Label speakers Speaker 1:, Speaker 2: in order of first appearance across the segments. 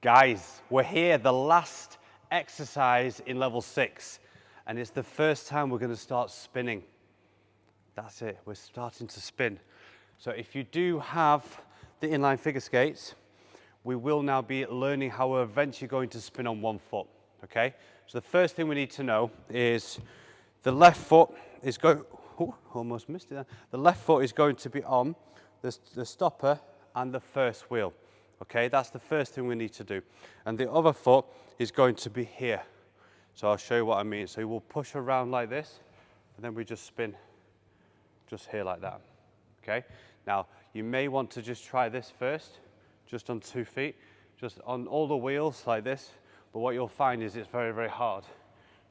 Speaker 1: Guys, we're here, the last exercise in level 6, and it's the first time we're going to start spinning. That's it, we're starting to spin. So if you do have the inline figure skates, we will now be learning how we're eventually going to spin on one foot, okay? So the first thing we need to know is the left foot is going, almost missed it there. The left foot is going to be on the stopper and the first wheel. Okay, that's the first thing we need to do. And the other foot is going to be here. So I'll show you what I mean. So we'll push around like this, and then we just spin just here like that. Okay, now you may want to just try this first, just on 2 feet, just on all the wheels like this. But what you'll find is it's very, very hard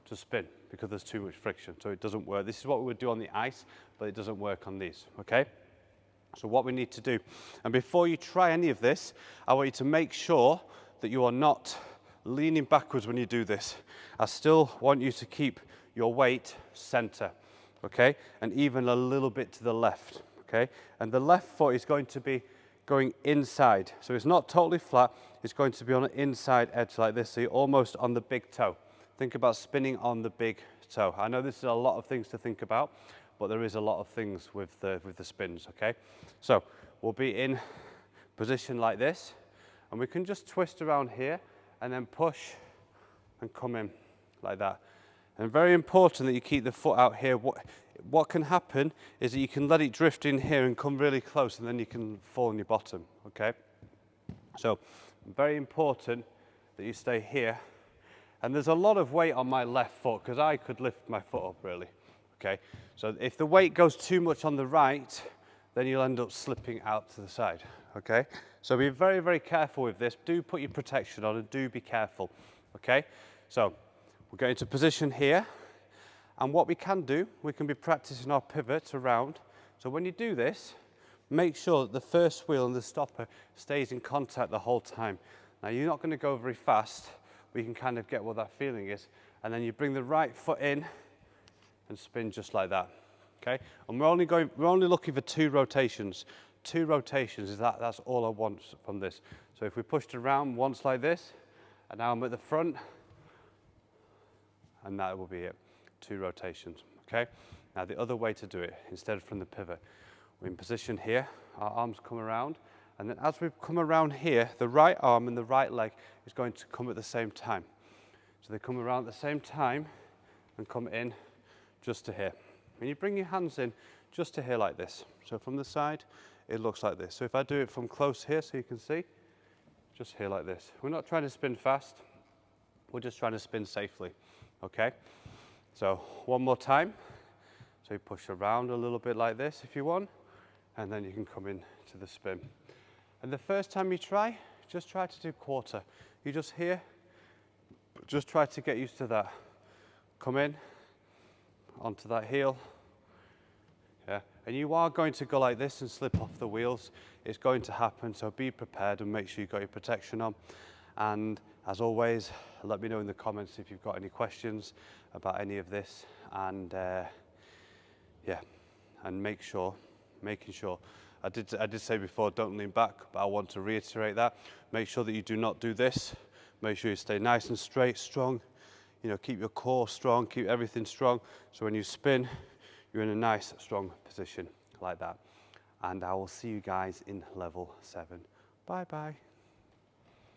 Speaker 1: to spin because there's too much friction. So it doesn't work. This is what we would do on the ice, but it doesn't work on these. Okay. So what we need to do, and before you try any of this, I want you to make sure that you are not leaning backwards when you do this. I still want you to keep your weight center, okay? And even a little bit to the left, okay? And the left foot is going to be going inside. So it's not totally flat, it's going to be on an inside edge like this, so you're almost on the big toe. Think about spinning on the big toe. I know this is a lot of things to think about, but there is a lot of things with the spins, okay? So we'll be in position like this, and we can just twist around here and then push and come in like that. And very important that you keep the foot out here. What can happen is that you can let it drift in here and come really close, and then you can fall on your bottom, okay? So very important that you stay here. And there's a lot of weight on my left foot because I could lift my foot up really. Okay, so if the weight goes too much on the right, then you'll end up slipping out to the side, okay? So be very, very careful with this. Do put your protection on and do be careful, okay? So we'll get into position here, and what we can do, we can be practicing our pivots around. So when you do this, make sure that the first wheel and the stopper stays in contact the whole time. Now you're not going to go very fast, but you can kind of get what that feeling is, and then you bring the right foot in, and spin just like that, okay? And we're only looking for 2 rotations. 2 rotations is that's all I want from this. So if we pushed around once like this, and now I'm at the front, and that will be it. 2 rotations, okay? Now the other way to do it, instead of from the pivot, we're in position here, our arms come around, and then as we come around here, the right arm and the right leg is going to come at the same time. So they come around at the same time and come in just to here. And you bring your hands in just to here like this. So from the side, it looks like this. So if I do it from close here so you can see, just here like this. We're not trying to spin fast, we're just trying to spin safely, okay? So one more time. So you push around a little bit like this if you want, and then you can come in to the spin. And the first time you try, just try to do quarter. You just here, just try to get used to that. Come in, onto that heel, yeah, and you are going to go like this and slip off the wheels. It's going to happen, so be prepared and make sure you've got your protection on. And as always, let me know in the comments if you've got any questions about any of this, and yeah, and making sure, I did say before, don't lean back, but I want to reiterate that. Make sure that you do not do this. Make sure you stay nice and straight, strong. You know, keep your core strong, keep everything strong. So when you spin, you're in a nice, strong position like that. And I will see you guys in level 7. Bye-bye.